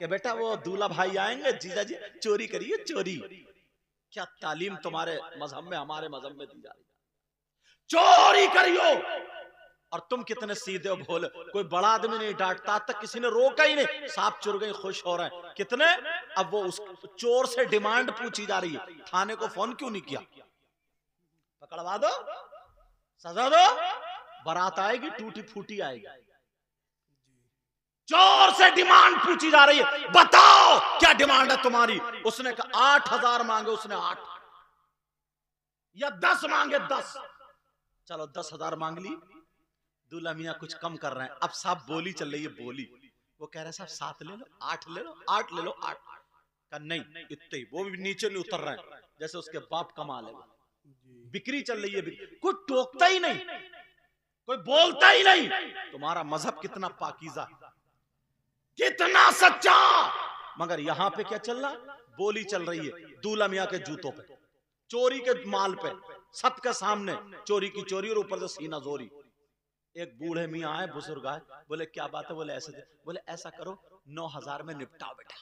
कि बेटा वो दूल्हा भाई आएंगे, जीजा जी चोरी करिए चोरी। क्या तालीम तुम्हारे मजहब में, हमारे मजहब में दी जा रही है, चोरी करियो। और तुम कितने सीधे हो भोले, कोई बड़ा आदमी नहीं डांटता, तक किसी ने रोका ही नहीं, सांप चुर गई खुश हो रहे हैं कितने। अब वो उस चोर से डिमांड पूछी जा रही है, थाने को फोन क्यों नहीं किया, पकड़वा दो, सजा दो, बारात आएगी टूटी फूटी आएगी। चोर से डिमांड पूछी जा रही है, बताओ क्या डिमांड है तुम्हारी। उसने कहा 8,000 मांगे, उसने 8 या 10 मांगे 10, चलो 10,000 मांग ली। दूल्हा मियां कुछ कम कर रहे हैं, अब साहब बोली चल रही है, बोली वो कह रहे साहब 7 ले लो, 8 ले लो, 8 ले लो, 8 का नहीं इतने ही, वो भी नीचे नहीं उतर रहे हैं, जैसे उसके बाप कमा ले। बिक्री चल रही है, कोई टोकता ही नहीं, कोई बोलता ही नहीं। तुम्हारा मजहब कितना पाकीज़ा, कितना सच्चा। मगर यहां पे क्या चल रहा, बोली चल रही है दूल्हा मियां के जूतों पे, चोरी के माल पे, सबके सामने चोरी की चोरी और ऊपर से सीना जोरी। एक बूढ़े मियां आए, बुजुर्ग आए, बोले क्या बात है, बोले ऐसे, बोले ऐसा करो 9,000 में निपटाओ बेटा।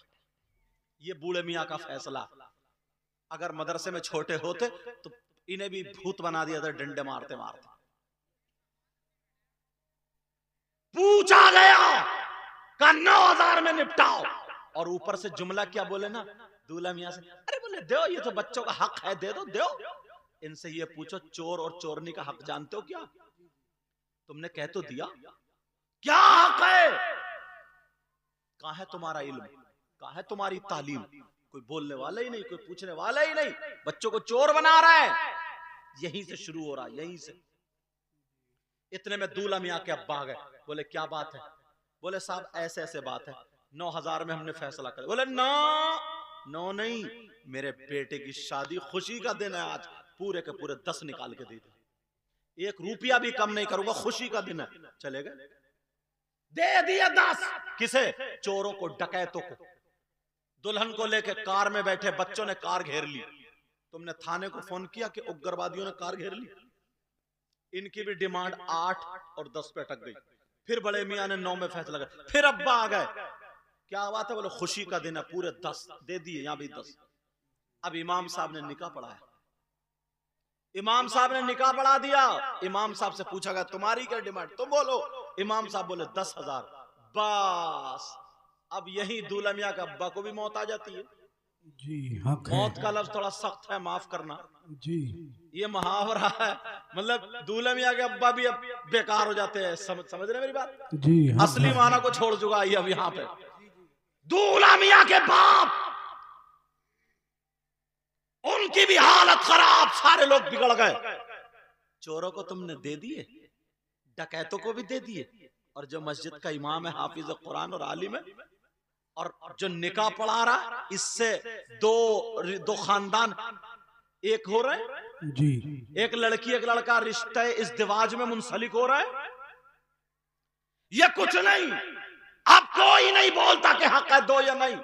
ये बूढ़े मियां का फैसला। अगर मदरसे में छोटे होते तो इन्हें भी भूत बना दिया था, डंडे मारते मारते। पूछा गया का 9,000 में निपटाओ, और ऊपर से जुमला क्या बोले ना दूल्हा मियां से, अरे बोले दो, ये तो बच्चों का हक है, दे दो दो। इनसे ये पूछो चोर और चोरनी का हक जानते हो क्या, तुमने कह तो दिया, क्या हक है, कहां है तुम्हारा इल्म, कहां है तुम्हारी तालीम। कोई बोलने वाला ही नहीं, कोई पूछने वाला ही नहीं, बच्चों को चोर बना रहा है। यहीं से शुरू हो रहा, यहीं से। इतने में दूल्हा मियां के अब्बा आ गए, बोले क्या बात है, बोले साहब ऐसे ऐसे बात है, 9,000 में हमने फैसला कर। बोले नो नहीं, मेरे बेटे की शादी, खुशी का दिन है आज, पूरे के पूरे 10 निकाल के दे दे, 1 रुपया भी कम नहीं करूंगा, खुशी का दिन है। चले गए, दे दिए 10। किसे, चोरों को, डकैतों को। दुल्हन को लेके कार में बैठे बच्चों ने कार घेर ली। तुमने थाने को फोन किया कि उग्रवादियों ने कार घेर ली। इनकी भी डिमांड 8 और 10 पे अटक गई। फिर बड़े मियां ने 9 में फैसला कर, फिर अब्बा आ गए, क्या बात है, बोले खुशी का दिन है, पूरे 10 दे दिए, यहां भी 10। अब इमाम साहब ने निकाह पढ़ाया, इमाम साहब ने निकाह पढ़ा दिया। इमाम साहब से पूछा गया तुम्हारी क्या डिमांड, तुम बोलो। इमाम साहब बोले 10,000। बस अब यही दूल्हा मियां का अब्बा को भी मौत आ जाती है जी। हक है। मौत का लफ्ज थोड़ा सख्त है, माफ करना जी। ये मुहावरा है, मतलब दूल्हा मियां के अब्बा भी अब बेकार हो जाते हैं। समझ रहे मेरी बात जी। असली माना को छोड़ चुका है अब यहाँ पे। दूल्हा मियां के बाप, उनकी भी हालत खराब, सारे लोग बिगड़ गए। चोरों को तुमने दे दिए, डकैतों को भी दे दिए, और जो मस्जिद का इमाम है, हाफिज कुरान और आलिम है, और जो निकाह पढ़ा रहा, इससे दो खानदान एक हो रहे हैं। जी। एक लड़की एक लड़का रिश्ते इज़्दिवाज में मुंसलिक हो रहा है। ये कुछ नहीं, अब कोई नहीं बोलता कि हक है दो या नहीं।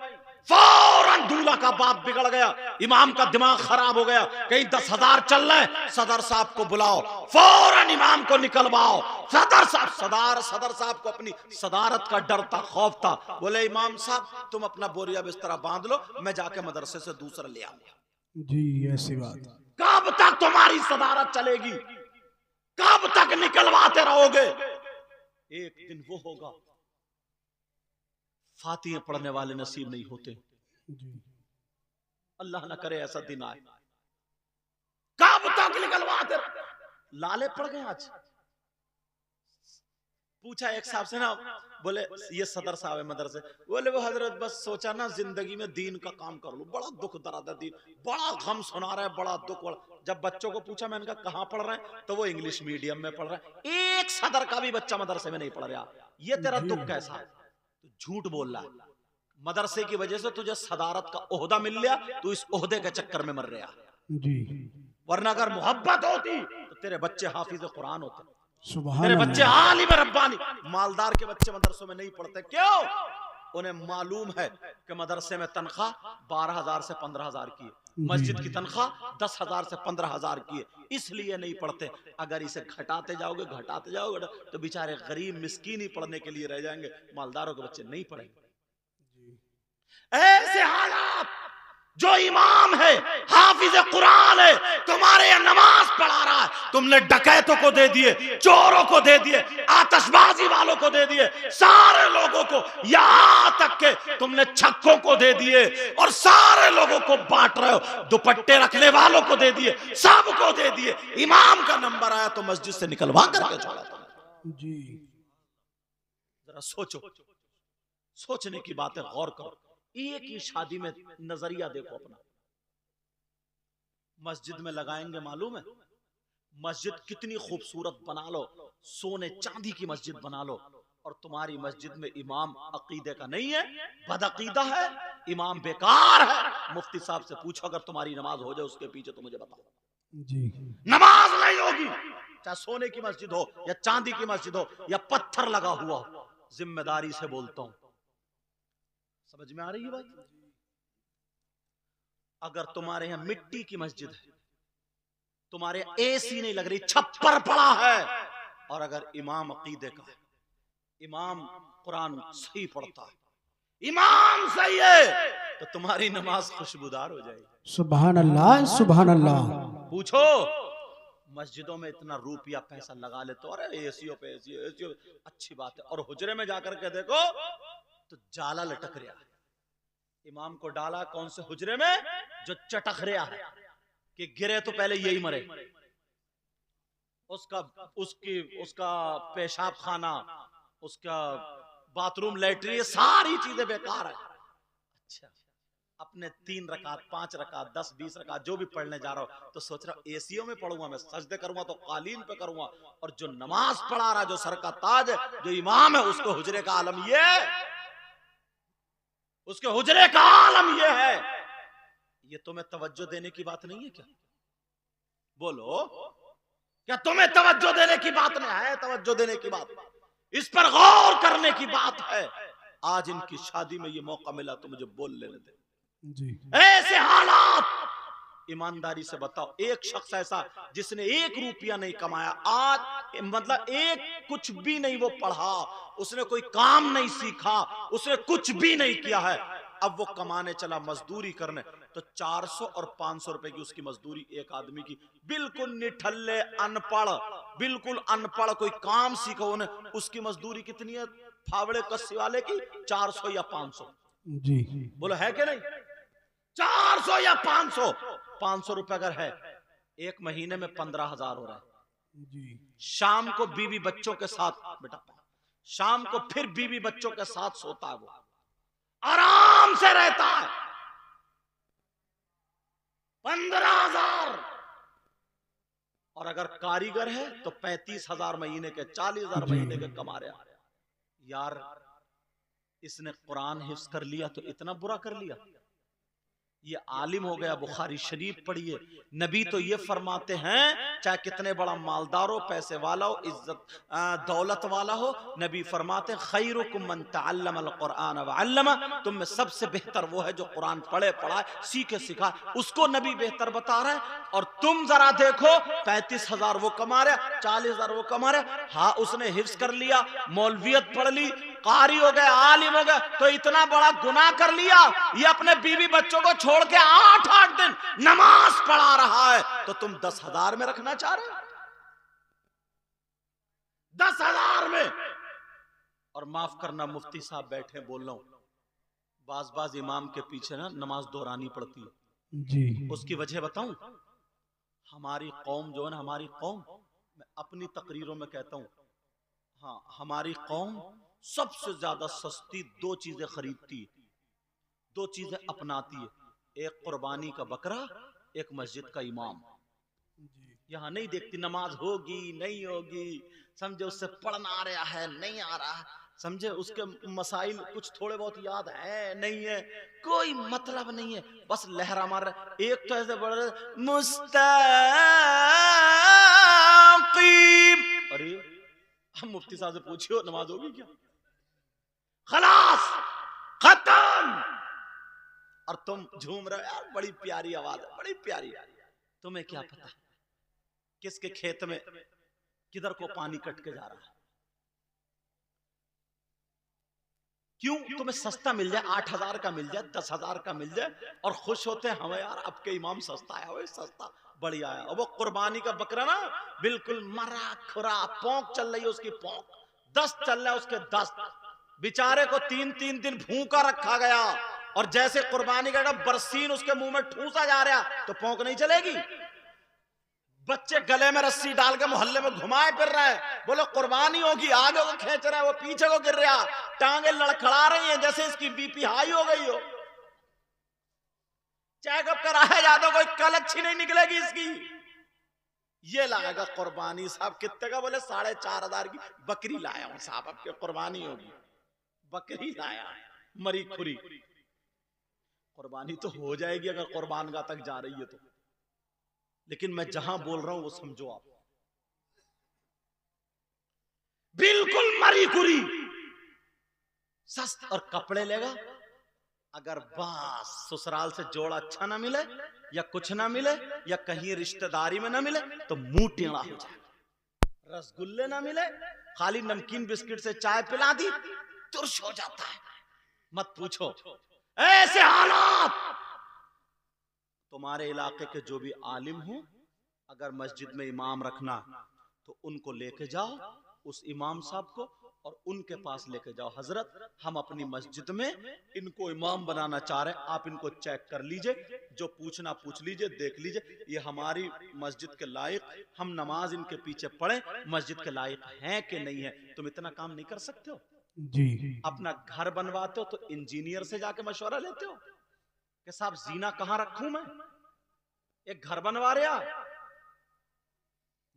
फौरन दूल्हा का बाप बिगड़ गया, इमाम का दिमाग खराब हो गया, कहीं 10,000 चल रहे, सदर साहब को बुलाओ, फौरन इमाम को निकलवाओ। सदर साहब को अपनी सदारत का डर था, खौफ था। बोले इमाम साहब तुम अपना बोरिया बिस्तरा बांध लो, मैं जाके मदरसे से दूसरा ले आऊंगा। जी ऐसी बात। कब तक तुम्हारी सदारत चलेगी, कब तक निकलवाते रहोगे। एक दिन वो होगा, फातिहे पढ़ने वाले नसीब नहीं होते। अल्लाह ना करे ऐसा दिन आए। कब तक निकलवाते, लाले पड़ गए। आज पूछा एक साहब से ना, बोले ये सदर साहब है मदरसे, बोले वो हजरत बस सोचा ना जिंदगी में दीन का काम कर लूं, बड़ा दुख दर्द है, दीन बड़ा गम सुना रहा है, बड़ा दुख। जब बच्चों को पूछा मैंने कहा कहां पढ़ रहे हैं, तो वो इंग्लिश मीडियम में पढ़ रहे हैं। एक सदर का भी बच्चा मदरसे में नहीं पढ़ रहा। ये तेरा दुख कैसा है, तो झूठ बोल रहा है। मदरसे की वजह से तुझे सदारत का ओहदा मिल गया, तू इस ओहदे के चक्कर में मर रहा जी। वरना अगर मोहब्बत होती तो तेरे बच्चे हाफिज कुरान होते, सुभान तेरे बच्चे आलिम रब्बानी। मालदार के बच्चे मदरसों में नहीं पढ़ते, क्यों? उन्हें मालूम है कि मदरसे में तनख्वाह 12,000 से 15,000 की है, मस्जिद की तनख्वाह 10,000 से 15,000 की है, इसलिए नहीं पढ़ते। अगर इसे घटाते जाओगे तो बेचारे गरीब मिस्कीन ही पढ़ने के लिए रह जाएंगे, मालदारों के बच्चे नहीं पढ़ेंगे। ऐसे हालात, जो इमाम है, हाफिज कुरान है, तुम्हारे यहाँ नमाज पढ़ा रहा है, तुमने डकैतों को दे दिए, चोरों को दे दिए, आतिशबाजी वालों को दे दिए, सारे लोगों को, यहां तक के तुमने छक्कों को दे दिए और सारे लोगों को बांट रहे हो, दुपट्टे रखने वालों को दे दिए, सबको दे दिए। इमाम का नंबर आया तो मस्जिद से निकलवा करके छोड़ा तुमने। जी जरा सोचो, सोचने की बात है, गौर करो। एक ही शादी में नजरिया देखो अपना। मस्जिद में लगाएंगे, मालूम है मस्जिद कितनी खूबसूरत बना लो, सोने चांदी की मस्जिद बना लो, और तुम्हारी मस्जिद में इमाम अकीदे का नहीं है, बदअकीदा है, इमाम बेकार है। मुफ्ती साहब से पूछो, अगर तुम्हारी नमाज हो जाए उसके पीछे तो मुझे बताओ। जी नमाज नहीं होगी, चाहे सोने की मस्जिद हो या चांदी की मस्जिद हो या पत्थर लगा हुआ हो। जिम्मेदारी से बोलता हूं, समझ में आ रही है बात? अगर तुम्हारे यहां मिट्टी की मस्जिद है, तुम्हारे एसी नहीं लग रही, छप्पर पड़ा है, और अगर इमाम अकीदे का है, इमाम कुरान सही पढ़ता है, इमाम सही है, तो तुम्हारी नमाज खुशबूदार हो जाएगी। सुभान अल्लाह, सुभान अल्लाह। पूछो, मस्जिदों में इतना रुपया पैसा लगा ले तो, अरे एसीओ पे एसी, अच्छी बात है, और हुजरे में जाकर के देखो तो जाला लटक रहा है। इमाम को डाला कौन से हुजरे में? जो चटक रहा है कि गिरे तो पहले यही मरे, उसका पेशाब खाना, उसका बाथरूम, लैट्रिन, सारी चीजें बेकार है। अच्छा, अपने 3 रकात 5 रकात 10 20 रकात जो भी पढ़ने जा रहा हो तो सोच रहा हूं एसीओ में पढ़ूंगा, मैं सजदे करूंगा तो कालीन पे करूंगा, और जो नमाज पढ़ा रहा, जो सर का ताज है, जो इमाम है, उसको हुजरे का आलम ये है, उसके हुजरे का आलम ये है। ये तुम्हें तवज्जो देने की बात नहीं है क्या? बोलो, क्या तुम्हें तवज्जो देने की बात नहीं है? तवज्जो देने की बात, इस पर गौर करने की बात है। आज इनकी शादी में ये मौका मिला तो मुझे बोल लेने दे। जी ऐसे हालात, ईमानदारी से बताओ, एक शख्स ऐसा जिसने 1 रुपया नहीं कमाया, आज मतलब एक कुछ भी नहीं वो पढ़ा, उसने कोई काम नहीं सीखा, उसने कुछ भी नहीं किया है, अब वो कमाने चला, मजदूरी करने, तो 400 और 500 रुपए की उसकी मजदूरी एक आदमी की, बिल्कुल निठल्ले, अनपढ़, बिल्कुल अनपढ़, कोई काम सीखा उन्हें, उसकी मजदूरी कितनी है फावड़े कस्सी वाले की? 400 या 500। जी बोलो है कि नहीं? 400 या 500? 500 रुपए अगर है, एक महीने में 15,000 हो रहा है। जी शाम को बीवी बच्चों के साथ, बेटा शाम को फिर बीवी बच्चों के साथ सोता है, वो आराम से रहता है, 15,000। और अगर कारीगर है तो 35,000 महीने के, 40,000 महीने के कमा रहे हैं। यार, इसने कुरान हिफ्ज कर लिया तो इतना बुरा कर लिया, ये आलिम हो गया, बुखारी शरीफ पढ़िए, नबी तो ये फरमाते हैं, चाहे कितने बड़ा मालदार हो, पैसे वाला हो, इज्जत दौलत वाला हो, नबी फरमाते हैं खैरुकुम मन तअल्लमल कुरान व अल्लमा, तुम में सबसे बेहतर वो है जो कुरान पढ़े, पढ़ाए, सीखे, सिखाए, उसको नबी बेहतर बता रहा है। और तुम जरा देखो, 35,000 वो कमा रहे, 40,000 वो कमा रहे, हाँ उसने हिफ्ज कर लिया, मौलवियत पढ़ ली, कारी हो गए, आलिम हो गए, तो इतना बड़ा गुनाह कर लिया, ये अपने बीवी बच्चों को छोड़ के 8-8 दिन नमाज पढ़ा रहा है, तो तुम 10,000 में रखना चाह रहे हो? 10,000 में। और माफ करना मुफ्ती साहब बैठे, बोल रहा हूं, बाज इमाम के पीछे ना नमाज दोहरानी पड़ती है। जी उसकी वजह बताऊं? हमारी कौम जो है ना, हमारी कौम, मैं अपनी तकरीरों में कहता हूं, हाँ हमारी कौम सबसे ज्यादा सस्ती 2 चीजें खरीदती है, 2 चीजें अपनाती है, एक कुर्बानी का बकरा, एक मस्जिद का इमाम। यहां नहीं देखती नमाज होगी नहीं होगी, समझे उससे पढ़ना आ रहा है नहीं आ रहा है, समझे उसके मसाइल कुछ थोड़े बहुत याद है नहीं है, कोई मतलब नहीं है, बस लहरा मार रहे। एक तो ऐसे बढ़ रहे मुस्तकीम, अरे हम मुफ्ती साहब से पूछियो नमाज होगी क्या? खलास, खत्म। और तुम झूम रहे हो, यार बड़ी प्यारी आवाज है, बड़ी प्यारी। तुम्हें क्या पता किसके खेत में किधर को पानी कट के जा रहा है, क्यों? तुम्हें सस्ता मिल जाए, 8,000 का मिल जाए, 10,000 का मिल जाए, और खुश होते हैं हमें यार अब के इमाम सस्ता आया, वो सस्ता बढ़िया है। और वो कुर्बानी का बकरा ना बिल्कुल मरा खुरा, पोंक चल रही है उसकी पोंक, दस्त चल रहा है उसके दस्त, बेचारे को 3-3 दिन भूखा रखा गया, और जैसे कुर्बानी का बरसीन उसके मुंह में ठूसा जा रहा तो पोंक नहीं चलेगी। बच्चे गले में रस्सी डाल के मोहल्ले में घुमाए फिर रहे हैं, बोलो कुर्बानी होगी, आगे को खींच रहा है, वो पीछे को गिर रहा, टांगे लड़खड़ा रही हैं जैसे इसकी बीपी हाई हो गई हो। चेकअप कराया जाता, कोई कल अच्छी नहीं निकलेगी इसकी। ये लाएगा कुर्बानी साहब, कितने का? बोले 4,500 की बकरी लाया हूं साहब, अब के कुर्बानी होगी, बकरी लाया मरी खुरी। कुर्बानी तो हो जाएगी अगर कुर्बानगाह तक जा रही है तो, लेकिन मैं जहां बोल रहा हूं वो समझो आप, बिल्कुल मरी खुरी सस्त। और कपड़े लेगा, अगर बस ससुराल से जोड़ा अच्छा ना मिले, या कुछ ना मिले, या कहीं रिश्तेदारी में ना मिले, तो मुंह टेढ़ा हो जाएगा। रसगुल्ले ना मिले, खाली नमकीन बिस्किट से चाय पिला दी, तुर्श हो जाता है। मत पूछो, ऐसे हालात। तुम्हारे इलाके के जो भी आलिम हो, अगर मस्जिद में इमाम रखना तो उनको लेके जाओ, उस इमाम साहब को, और उनके पास लेके जाओ, हजरत हम अपनी मस्जिद में इनको इमाम बनाना चाह रहे हैं, आप इनको चेक कर लीजिए, जो पूछना पूछ लीजिए, देख लीजिए ये हमारी मस्जिद के लायक, हम नमाज इनके पीछे पढ़े, मस्जिद के लायक हैं कि नहीं है। तुम इतना काम नहीं कर सकते हो? जी। अपना घर बनवाते हो तो इंजीनियर से जाके मशवरा लेते हो कि साहब जीना कहां रखूं मैं? एक घर बनवा रहा,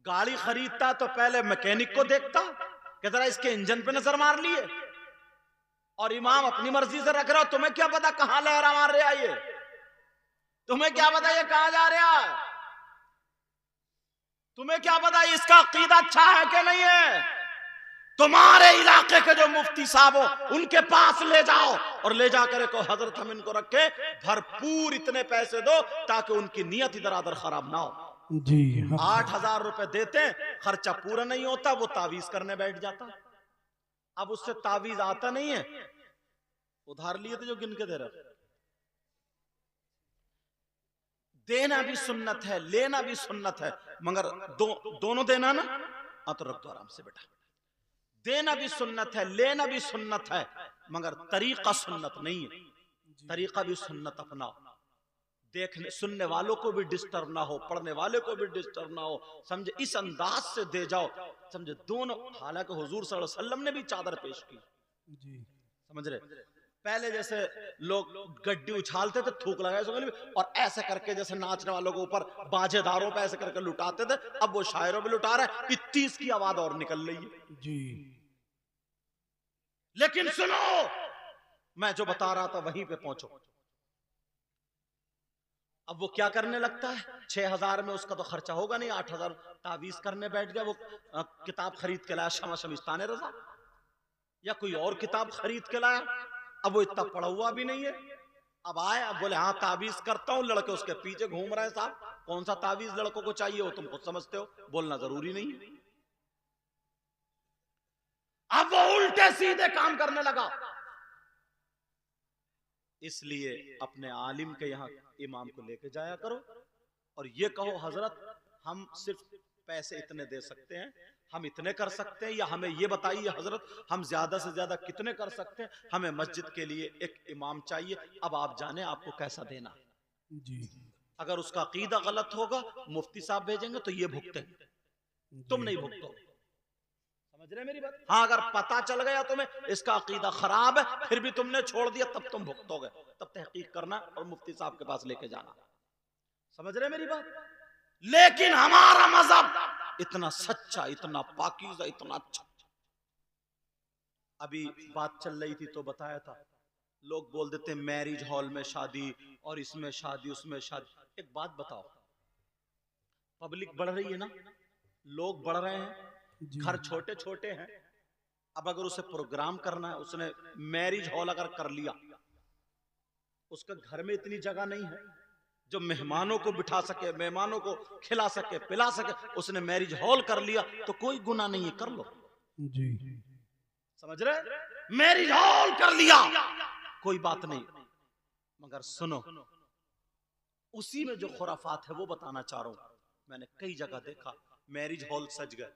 गाड़ी खरीदता तो पहले मैकेनिक को देखता कि जरा इसके इंजन पे नजर मार लिए, और इमाम अपनी मर्जी से रख रहा हो, तुम्हें क्या पता कहां लहरा मार रहा है ये, तुम्हें क्या पता ये कहां जा रहा है, तुम्हें क्या पता इसका अकीदा अच्छा है कि नहीं है। तुम्हारे इलाके के जो मुफ्ती साहब हो उनके पास ले जाओ, और ले जाकर को हजरत हम इनको रखे, भरपूर इतने पैसे दो ताकि उनकी नियत इधर उधर खराब ना हो। जी। 8,000 रुपए देते, खर्चा पूरा नहीं होता, वो तावीज करने बैठ जाता। अब उससे तावीज आता नहीं है, उधार लिए थे जो गिन के दे रहे। देना भी सुन्नत है, लेना भी सुन्नत है, मगर दोनों देना ना। तो रख दो आराम से बेटा, देना भी सुन्नत है, लेना भी सुन्नत है, मगर तरीका सुन्नत नहीं है। तरीका भी सुन्नत अपनाओ, देखने सुनने वालों को भी डिस्टर्ब ना हो, पढ़ने वाले को भी डिस्टर्ब ना हो, समझे, इस अंदाज से दे जाओ, समझे, दोनों। हालांकि हुजूर सल्लल्लाहु अलैहि वसल्लम ने भी चादर पेश की, समझ रहे। पहले जैसे लोग गड्डी उछालते थे, थूक लगाए, और ऐसे करके जैसे नाचने वालों के ऊपर बाजेदारों पे ऐसे करके लुटाते थे, अब वो शायरों पे लुटा रहे हैं, 30 की आवाज और निकल रही है जी। लेकिन सुनो, मैं जो बता रहा था वहीं पे पहुंचो। अब वो क्या करने लगता है, 6,000 में उसका तो खर्चा होगा नहीं, 8,000 तावीज करने बैठ गया। वो किताब खरीद के लाया शमा शमिस्तान रजा, या कोई और किताब खरीद के लाया, अब वो इतना पढ़ा हुआ भी नहीं है। अब आया, अब बोले हाँ तावीज करता हूं, लड़के उसके पीछे घूम रहे हैं। साहब कौन सा तावीज लड़कों को चाहिए हो तुम खुद समझते हो, बोलना जरूरी नहीं है। अब वो उल्टे सीधे काम करने लगा। इसलिए अपने आलिम के यहाँ इमाम को लेके जाया करो, और ये कहो हजरत हम सिर्फ पैसे इतने दे सकते हैं, हम इतने कर सकते हैं, या हमें ये बताइए हजरत हम ज्यादा से ज्यादा कितने कर सकते हैं, हमें मस्जिद के लिए एक इमाम चाहिए, अब आप जाने आपको कैसा देना जी। अगर उसका अकीदा गलत होगा मुफ्ती साहब भेजेंगे तो ये भुगतेंगे, तुम नहीं भुगतोगे। समझ रहे मेरी बात? हाँ, अगर पता चल गया तुम्हें इसका अकीदा खराब है फिर भी तुमने छोड़ दिया, तब तुम भुगतोगे, तब तहकीक करना और मुफ्ती साहब के पास लेके जाना। समझ रहे मेरी बात? लेकिन हमारा मजहब इतना सच्चा, इतना पाकीज़ा, इतना अच्छा। अभी बात चल रही थी तो बताया था, लोग बोल देते मैरिज हॉल में शादी और इसमें शादी उसमें शादी। एक बात बताओ, पब्लिक बढ़ रही है ना, लोग बढ़ रहे हैं, घर छोटे छोटे हैं। अब अगर उसे प्रोग्राम करना है, उसने मैरिज हॉल अगर कर लिया, उसके घर में इतनी जगह नहीं है जो मेहमानों को बिठा सके, मेहमानों को खिला सके, पिला सके, उसने मैरिज हॉल कर लिया तो कोई गुनाह नहीं है, कर लो। जी। समझ रहे? मैरिज हॉल कर लिया, कोई बात नहीं, मगर सुनो, उसी में जो खुराफात है वो बताना चाह रहा हूं। मैंने कई जगह देखा मैरिज हॉल सज गए।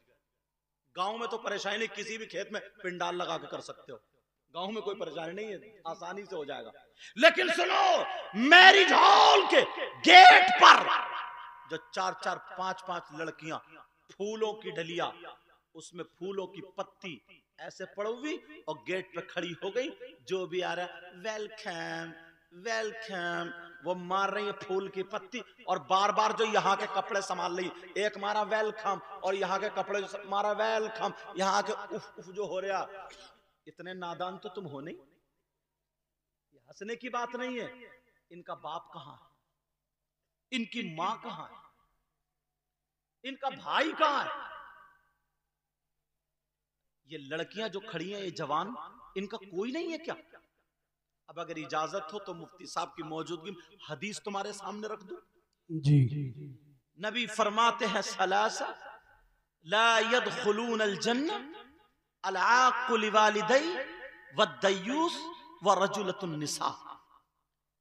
गांव में तो परेशानी नहीं, किसी भी खेत में पिंडाल लगा के कर सकते हो, गांव में कोई परेशानी नहीं है, आसानी से हो जाएगा। लेकिन सुनो, मैरिज हॉल के गेट पर जो 4-4, 5-5 लड़कियां, फूलों की डलिया, उसमें फूलों की पत्ती ऐसे पड़ी और गेट पे खड़ी हो गई, जो भी आ रहा वेलकम वेलकम, वो मार रही है फूल की पत्ती, और बार बार जो यहाँ के कपड़े संभाल रही, एक मारा वेलकम और यहाँ के कपड़े मारा वेलकम, यहाँ के उफ उफ जो हो रहा। इतने नादान तो तुम हो नहीं, हंसने की बात नहीं है। इनका बाप कहां है, इनकी मां कहां है, इनका भाई कहां है? ये लड़कियां जो खड़ी हैं, ये जवान, इनका कोई नहीं है क्या? अब अगर इजाजत हो तो मुफ्ती साहब की मौजूदगी में हदीस तुम्हारे सामने रख दूं। जी। नबी फरमाते हैं सलासा ला यदखुलून अल जन्नह अल आक़ु लिवालिदै वद्दयूस व रजुलतुन निसा।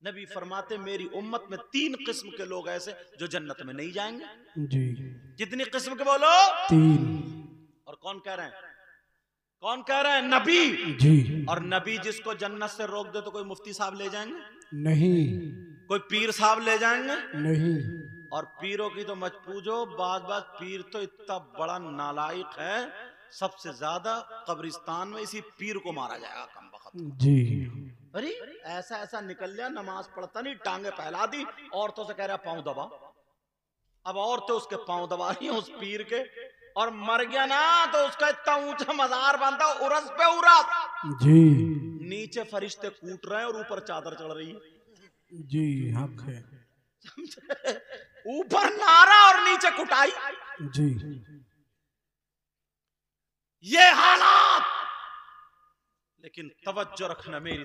नबी फरमाते मेरी उम्मत में 3 किस्म के लोग ऐसे जो जन्नत में नहीं जाएंगे। जी। कितनी किस्म के बोलो? 3। और कौन कह रहे हैं? कौन कह रहे हैं? नबी जी। और नबी जिसको जन्नत से रोक दे तो कोई मुफ्ती साहब ले जाएंगे? नहीं। कोई पीर साहब ले जाएंगे? नहीं। और पीरों की तो मत पूछो, बात पीर तो इतना बड़ा नालायक है, सबसे ज्यादा कब्रिस्तान में इसी पीर को मारा जाएगा कम वक्त। जी। अरे ऐसा ऐसा निकल लिया, नमाज पढ़ता नहीं, टांगे फैला दी, औरतों से कह रहा पांव दबा। अब औरतें उसके पांव दबा रही हैं उस पीर के, और मर गया ना तो उसका इतना ऊंचा मजार बनता, उरस पे उरस। जी। नीचे फरिश्ते कूट रहे हैं और ऊपर चादर चढ़ रही है। जी हक है। ऊपर नारा और नीचे कुटाई। जी। ये हालात, लेकिन तवज्जो रखना मेरी